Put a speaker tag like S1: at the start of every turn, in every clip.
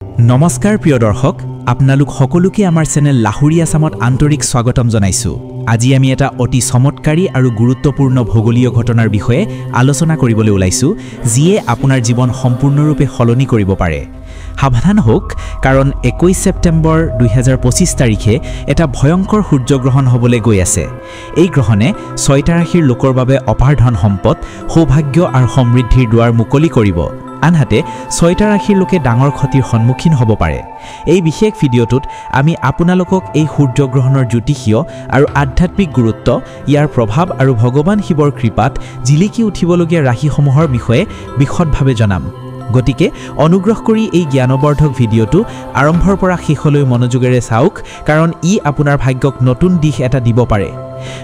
S1: নমস্কাৰ প্ৰিয় দৰ্শক, আপোনালোক সকলোকে আমাৰ চেনেল লাহুৰী আছামত আন্তৰিক স্বাগতম জনাইছোঁ। আজি আমি এটা অতি চমৎকাৰী আৰু গুৰুত্বপূৰ্ণ ভূগোলীয় ঘটনাৰ বিষয়ে আলোচনা কৰিবলৈ ওলাইছোঁ, যিয়ে আপোনাৰ জীৱন সম্পূৰ্ণৰূপে সলনি কৰিব পাৰে। সাৱধান হওক, কাৰণ 21 ছেপ্টেম্বৰ 2025 তাৰিখে এটা ভয়ংকৰ সূৰ্যগ্ৰহণ হ'বলৈ গৈ আছে। এই গ্ৰহণে 6টা ৰাশিৰ লোকৰ বাবে অপাৰ ধন সম্পদ, সৌভাগ্য আৰু সমৃদ্ধিৰ দুৱাৰ মুকলি কৰিব। আনহাতে 6টা ৰাশিৰ লোকে ডাঙৰ ক্ষতিৰ সন্মুখীন হ'ব পাৰে। এই বিশেষ ভিডিঅ'টোত আমি আপোনালোকক এই সূৰ্যগ্ৰহণৰ জ্যোতিষীয় আৰু আধ্যাত্মিক গুৰুত্ব, ইয়াৰ প্ৰভাৱ আৰু ভগৱান শিৱৰ কৃপাত জিলিকি উঠিবলগীয়া ৰাশিসমূহৰ বিষয়ে বিশদভাৱে জনাম। গতিকে অনুগ্ৰহ কৰি এই জ্ঞানবৰ্ধক ভিডিঅ'টো আৰম্ভৰ পৰা শেষলৈ মনোযোগেৰে চাওক, কাৰণ ই আপোনাৰ ভাগ্যক নতুন দিশ এটা দিব পাৰে।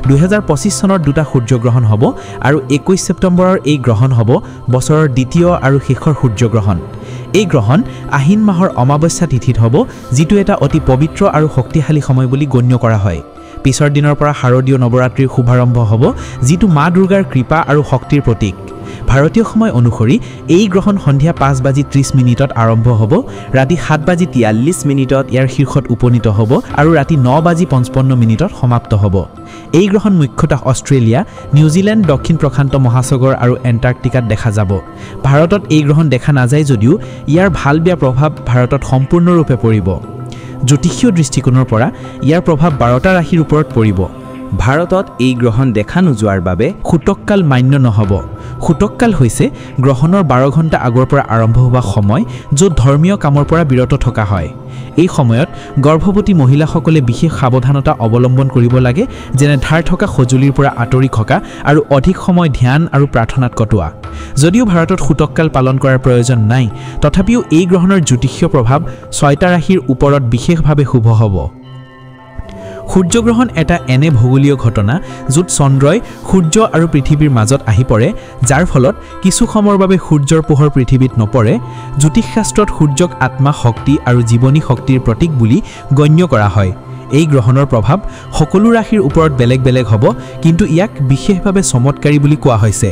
S1: 2025 চনৰ দুটা সূৰ্যগ্ৰহণ হ'ব আৰু 21 ছেপ্টেম্বৰৰ এই গ্ৰহণ হ'ব বছৰৰ দ্বিতীয় আৰু শেষৰ সূৰ্যগ্ৰহণ। এই গ্ৰহণ আহিন মাহৰ অমাৱস্যা তিথিত হ'ব, যিটো এটা অতি পবিত্ৰ আৰু শক্তিশালী সময় বুলি গণ্য কৰা হয়। পিছৰ দিনৰ পৰা শাৰদীয় নৱৰাত্ৰিৰ শুভাৰম্ভ হ'ব, যিটো মা দুৰ্গাৰ কৃপা আৰু শক্তিৰ প্ৰতীক। ভাৰতীয় সময় অনুসৰি এই গ্ৰহণ সন্ধিয়া 5:30 আৰম্ভ হ'ব, ৰাতি 7:43 ইয়াৰ শীৰ্ষত উপনীত হ'ব আৰু ৰাতি 9:55 সমাপ্ত হ'ব। এই গ্ৰহণ মুখ্যতঃ অষ্ট্ৰেলিয়া, নিউজিলেণ্ড, দক্ষিণ প্ৰশান্ত মহাসাগৰ আৰু এণ্টাৰ্কটিকাত দেখা যাব। ভাৰতত এই গ্ৰহণ দেখা নাযায় যদিও ইয়াৰ ভাল বেয়া প্ৰভাৱ ভাৰতত সম্পূৰ্ণৰূপে পৰিব। জ্যোতিষীয় দৃষ্টিকোণৰ পৰা ইয়াৰ প্ৰভাৱ 12টা ৰাশিৰ ওপৰত পৰিব। ভাৰতত এই গ্ৰহণ দেখা নোযোৱাৰ বাবে সূতককাল মান্য নহ'ব। সূতককাল হৈছে গ্ৰহণৰ 12 ঘণ্টা আগৰ পৰা আৰম্ভ হোৱা সময়, য'ত ধৰ্মীয় কামৰ পৰা বিৰত থকা হয়। এই সময়ত গৰ্ভৱতী মহিলাসকলে বিশেষ সাৱধানতা অৱলম্বন কৰিব লাগে, যেনে ধাৰ থকা সঁজুলিৰ পৰা আঁতৰি থকা আৰু অধিক সময় ধ্যান আৰু প্ৰাৰ্থনাত কটোৱা। যদিও ভাৰতত সূতককাল পালন কৰাৰ প্ৰয়োজন নাই, তথাপিও এই গ্ৰহণৰ জ্যোতিষীয় প্ৰভাৱ 6টা ৰাশিৰ ওপৰত বিশেষভাৱে শুভ হ'ব। সূৰ্যগ্ৰহণ এটা এনে ভূগোলীয় ঘটনা য'ত চন্দ্ৰই সূৰ্য আৰু পৃথিৱীৰ মাজত আহি পৰে, যাৰ ফলত কিছু সময়ৰ বাবে সূৰ্যৰ পোহৰ পৃথিৱীত নপৰে। জ্যোতিষশাস্ত্ৰত সূৰ্যক আত্মা, শক্তি আৰু জীৱনী শক্তিৰ প্ৰতীক বুলি গণ্য কৰা হয়। এই গ্ৰহণৰ প্ৰভাৱ সকলো ৰাশিৰ ওপৰত বেলেগ বেলেগ হ'ব, কিন্তু ইয়াক বিশেষভাৱে চমৎকাৰী বুলি কোৱা হৈছে।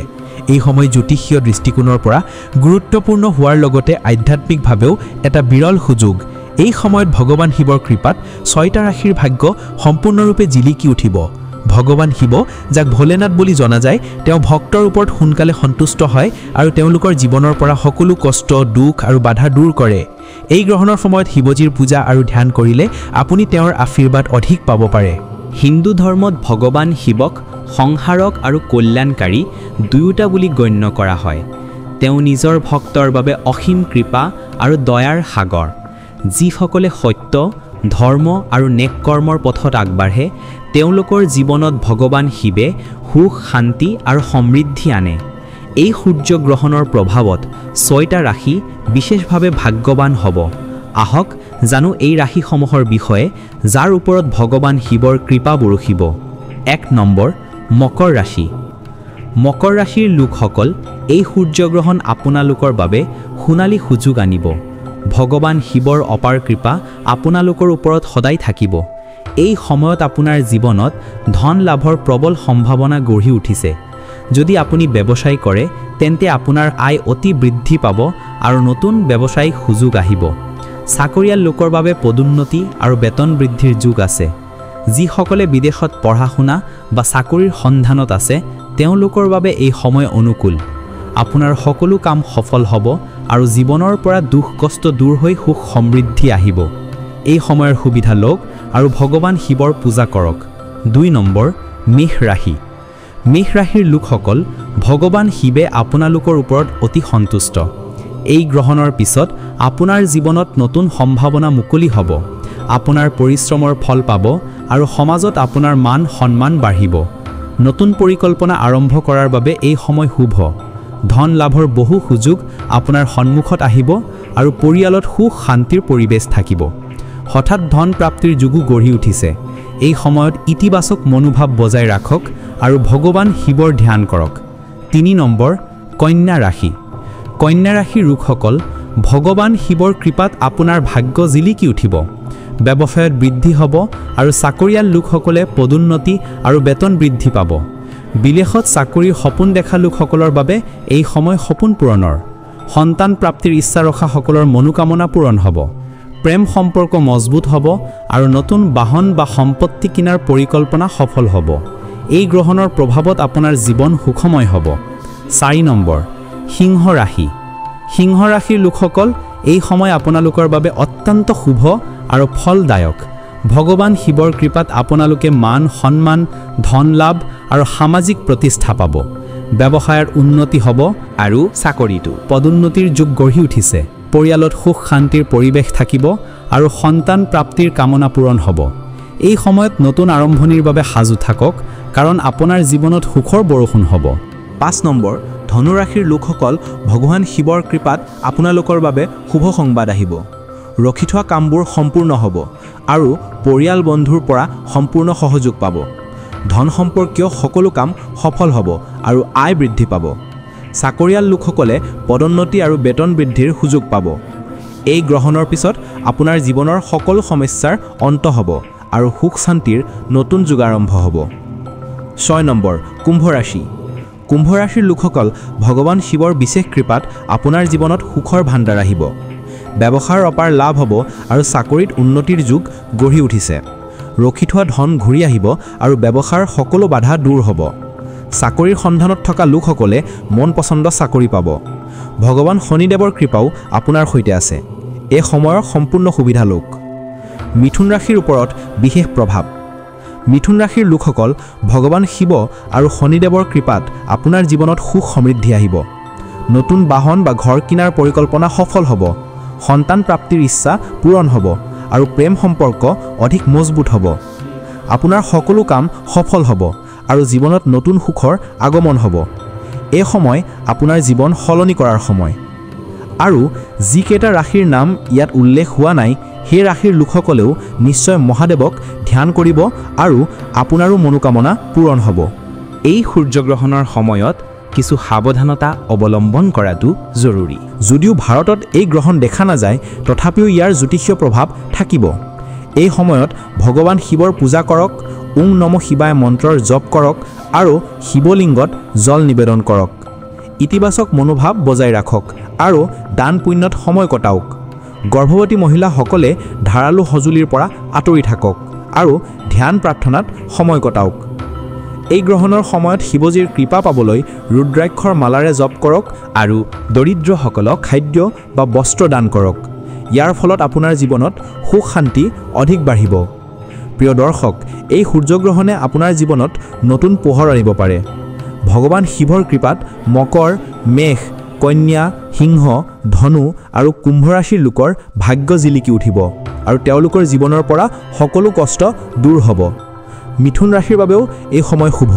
S1: এই সময় জ্যোতিষীয় দৃষ্টিকোণৰ পৰা গুৰুত্বপূৰ্ণ হোৱাৰ লগতে আধ্যাত্মিকভাৱেও এটা বিৰল সুযোগ। এই সময়ত ভগৱান শিৱৰ কৃপাত 6টা ৰাশিৰ ভাগ্য সম্পূৰ্ণৰূপে জিলিকি উঠিব। ভগৱান শিৱ, যাক ভোলেনাথ বুলি জনা যায়, তেওঁ ভক্তৰ ওপৰত সোনকালে সন্তুষ্ট হয় আৰু তেওঁলোকৰ জীৱনৰ পৰা সকলো কষ্ট, দুখ আৰু বাধা দূৰ কৰে। এই গ্ৰহণৰ সময়ত শিৱজীৰ পূজা আৰু ধ্যান কৰিলে আপুনি তেওঁৰ আশীৰ্বাদ অধিক পাব পাৰে। হিন্দু ধৰ্মত ভগৱান শিৱক সংহাৰক আৰু কল্যাণকাৰী দুয়োটা বুলি গণ্য কৰা হয়। তেওঁ নিজৰ ভক্তৰ বাবে অসীম কৃপা আৰু দয়াৰ সাগৰ। যিসকলে সত্য, ধৰ্ম আৰু নেক কৰ্মৰ পথত আগবাঢ়ে, তেওঁলোকৰ জীৱনত ভগৱান শিৱে সুখ, শান্তি আৰু সমৃদ্ধি আনে। এই সূৰ্যগ্ৰহণৰ প্ৰভাৱত 6টা ৰাশি বিশেষভাৱে ভাগ্যৱান হ'ব। আহক জানো এই ৰাশিসমূহৰ বিষয়ে, যাৰ ওপৰত ভগৱান শিৱৰ কৃপা বৰষিব। 1 নম্বৰ, মকৰ ৰাশি। মকৰ ৰাশিৰ লোকসকল, এই সূৰ্যগ্ৰহণ আপোনালোকৰ বাবে সোণালী সুযোগ আনিব। ভগৱান শিৱৰ অপাৰ কৃপা আপোনালোকৰ ওপৰত সদায় থাকিব। এই সময়ত আপোনাৰ জীৱনত ধন লাভৰ প্ৰবল সম্ভাৱনা গঢ়ি উঠিছে। যদি আপুনি ব্যৱসায় কৰে, তেন্তে আপোনাৰ আয় অতি বৃদ্ধি পাব আৰু নতুন ব্যৱসায়িক সুযোগ আহিব। চাকৰিয়াল লোকৰ বাবে পদোন্নতি আৰু বেতন বৃদ্ধিৰ যোগ আছে। যিসকলে বিদেশত পঢ়া-শুনা বা চাকৰিৰ সন্ধানত আছে, তেওঁলোকৰ বাবে এই সময় অনুকূল। আপোনাৰ সকলো কাম সফল হ'ব আৰু জীৱনৰ পৰা দুখ কষ্ট দূৰ হৈ সুখ সমৃদ্ধি আহিব। এই সময়ৰ সুবিধা লওক আৰু ভগৱান শিৱৰ পূজা কৰক। 2 নম্বৰ, মেষ ৰাশি। মেষ ৰাশিৰ লোকসকল, ভগৱান শিৱে আপোনালোকৰ ওপৰত অতি সন্তুষ্ট। এই গ্ৰহণৰ পিছত আপোনাৰ জীৱনত নতুন সম্ভাৱনা মুকলি হ'ব। আপোনাৰ পৰিশ্ৰমৰ ফল পাব আৰু সমাজত আপোনাৰ মান সন্মান বাঢ়িব। নতুন পৰিকল্পনা আৰম্ভ কৰাৰ বাবে এই সময় শুভ। ধন লাভৰ বহু সুযোগ আপোনাৰ সন্মুখত আহিব আৰু পৰিয়ালত সুখ শান্তিৰ পৰিৱেশ থাকিব। হঠাৎ ধন প্ৰাপ্তিৰ যোগো গঢ়ি উঠিছে। এই সময়ত ইতিবাচক মনোভাৱ বজাই ৰাখক আৰু ভগৱান শিৱৰ ধ্যান কৰক। 3 নম্বৰ, কন্যা ৰাশি। কন্যা ৰাশিৰ লোকসকল, ভগৱান শিৱৰ কৃপাত আপোনাৰ ভাগ্য জিলিকি উঠিব। ব্যৱসায়ত বৃদ্ধি হ'ব আৰু চাকৰিয়াল লোকসকলে পদোন্নতি আৰু বেতন বৃদ্ধি পাব। বিদেশত চাকৰিৰ সপোন দেখা লোকসকলৰ বাবে এই সময় সপোন পূৰণৰ।
S2: সন্তান প্ৰাপ্তিৰ ইচ্ছা ৰখাসকলৰ মনোকামনা পূৰণ হ'ব। প্ৰেম সম্পৰ্ক মজবুত হ'ব আৰু নতুন বাহন বা সম্পত্তি কিনাৰ পৰিকল্পনা সফল হ'ব। এই গ্ৰহণৰ প্ৰভাৱত আপোনাৰ জীৱন সুখময় হ'ব। 4 নম্বৰ, সিংহ ৰাশি। সিংহ ৰাশিৰ লোকসকল, এই সময় আপোনালোকৰ বাবে অত্যন্ত শুভ আৰু ফলদায়ক। ভগৱান শিৱৰ কৃপাত আপোনালোকে মান, সন্মান, ধন লাভ আৰু সামাজিক প্ৰতিষ্ঠা পাব। ব্যৱসায়ৰ উন্নতি হ'ব আৰু চাকৰিটো পদোন্নতিৰ যুগ গঢ়ি উঠিছে। পৰিয়ালত সুখ শান্তিৰ পৰিৱেশ থাকিব আৰু সন্তান প্ৰাপ্তিৰ কামনা পূৰণ হ'ব। এই সময়ত নতুন আৰম্ভণিৰ বাবে সাজু থাকক, কাৰণ আপোনাৰ জীৱনত সুখৰ বৰষুণ হ'ব।
S1: 5 নম্বৰ, ধনু ৰাশিৰ লোকসকল, ভগৱান শিৱৰ কৃপাত আপোনালোকৰ বাবে শুভ সংবাদ আহিব। ৰখি থোৱা কামবোৰ সম্পূৰ্ণ হ'ব আৰু পৰিয়াল বন্ধুৰ পৰা সম্পূৰ্ণ সহযোগ পাব। ধন সম্পৰ্কীয় সকলো কাম সফল হ'ব আৰু আয় বৃদ্ধি পাব। চাকৰিয়াল লোকসকলে পদোন্নতি আৰু বেতন বৃদ্ধিৰ সুযোগ পাব। এই গ্ৰহণৰ পিছত আপোনাৰ জীৱনৰ সকলো সমস্যাৰ অন্ত হ'ব আৰু সুখ শান্তিৰ নতুন যুগ আৰম্ভ হ'ব। 6 নম্বৰ, কুম্ভ ৰাশি। কুম্ভ ৰাশিৰ লোকসকল, ভগৱান শিৱৰ বিশেষ কৃপাত আপোনাৰ জীৱনত সুখৰ ভাণ্ডাৰ আহিব। ব্যৱসায়ৰ অপাৰ লাভ হ'ব আৰু চাকৰিত উন্নতিৰ যুগ গঢ়ি উঠিছে। ৰখি থোৱা ধন ঘূৰি আহিব আৰু ব্যৱসায়ৰ সকলো বাধা দূৰ হ'ব। চাকৰিৰ সন্ধানত থকা লোকসকলে মন পচন্দ চাকৰি পাব। ভগৱান শনিদেৱৰ কৃপাও আপোনাৰ সৈতে আছে। এই সময়ৰ সম্পূৰ্ণ সুবিধা লওক। মিথুন ৰাশিৰ ওপৰত বিশেষ প্ৰভাৱ। মিথুন ৰাশিৰ লোকসকল, ভগৱান শিৱ আৰু শনিদেৱৰ কৃপাত আপোনাৰ জীৱনত সুখ সমৃদ্ধি আহিব। নতুন বাহন বা ঘৰ কিনাৰ পৰিকল্পনা সফল হ'ব। সন্তান প্ৰাপ্তিৰ ইচ্ছা পূৰণ হ'ব আৰু প্ৰেম সম্পৰ্ক অধিক মজবুত হ'ব। আপোনাৰ সকলো কাম সফল হ'ব আৰু জীৱনত নতুন সুখৰ আগমন হ'ব। এই সময় আপোনাৰ জীৱন সলনি কৰাৰ সময়। আৰু যিকেইটা ৰাশিৰ নাম ইয়াত উল্লেখ হোৱা নাই, সেই ৰাশিৰ লোকসকলেও নিশ্চয় মহাদেৱক ধ্যান কৰিব আৰু আপোনাৰো মনোকামনা পূৰণ হ'ব। এই সূৰ্যগ্ৰহণৰ সময়ত কিছু সাৱধানতা অৱলম্বন কৰাটো জৰুৰী। যদিও ভাৰতত এই গ্ৰহণ দেখা নাযায়, তথাপিও ইয়াৰ জ্যোতিষীয় প্ৰভাৱ থাকিব। এই সময়ত ভগৱান শিৱৰ পূজা কৰক, ওম নম শিৱায় মন্ত্ৰৰ জপ কৰক আৰু শিৱলিংগত জল নিবেদন কৰক। ইতিবাচক মনোভাৱ বজাই ৰাখক আৰু দান পুণ্যত সময় কটাওক। গৰ্ভৱতী মহিলাসকলে ধাৰালো সঁজুলিৰ পৰা আঁতৰি থাকক আৰু ধ্যান প্ৰাৰ্থনাত সময় কটাওক। এই গ্ৰহণৰ সময়ত শিৱজীৰ কৃপা পাবলৈ ৰুদ্ৰাক্ষৰ মালাৰে জপ কৰক আৰু দৰিদ্ৰসকলক খাদ্য বা বস্ত্ৰ দান কৰক। ইয়াৰ ফলত আপোনাৰ জীৱনত সুখ শান্তি অধিক বাঢ়িব। প্ৰিয় দৰ্শক, এই সূৰ্যগ্ৰহণে আপোনাৰ জীৱনত নতুন পোহৰ আনিব পাৰে। ভগৱান শিৱৰ কৃপাত মকৰ, মেষ, কন্যা, সিংহ, ধনু আৰু কুম্ভ ৰাশিৰ লোকৰ ভাগ্য জিলিকি উঠিব আৰু তেওঁলোকৰ জীৱনৰ পৰা সকলো কষ্ট দূৰ হ'ব। মিথুন ৰাশিৰ বাবেও এই সময় শুভ।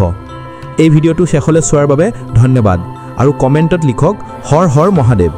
S1: এই ভিডিঅ'টো শেষলৈ চোৱাৰ বাবে ধন্যবাদ আৰু কমেণ্টত লিখক হৰ হৰ মহাদেৱ।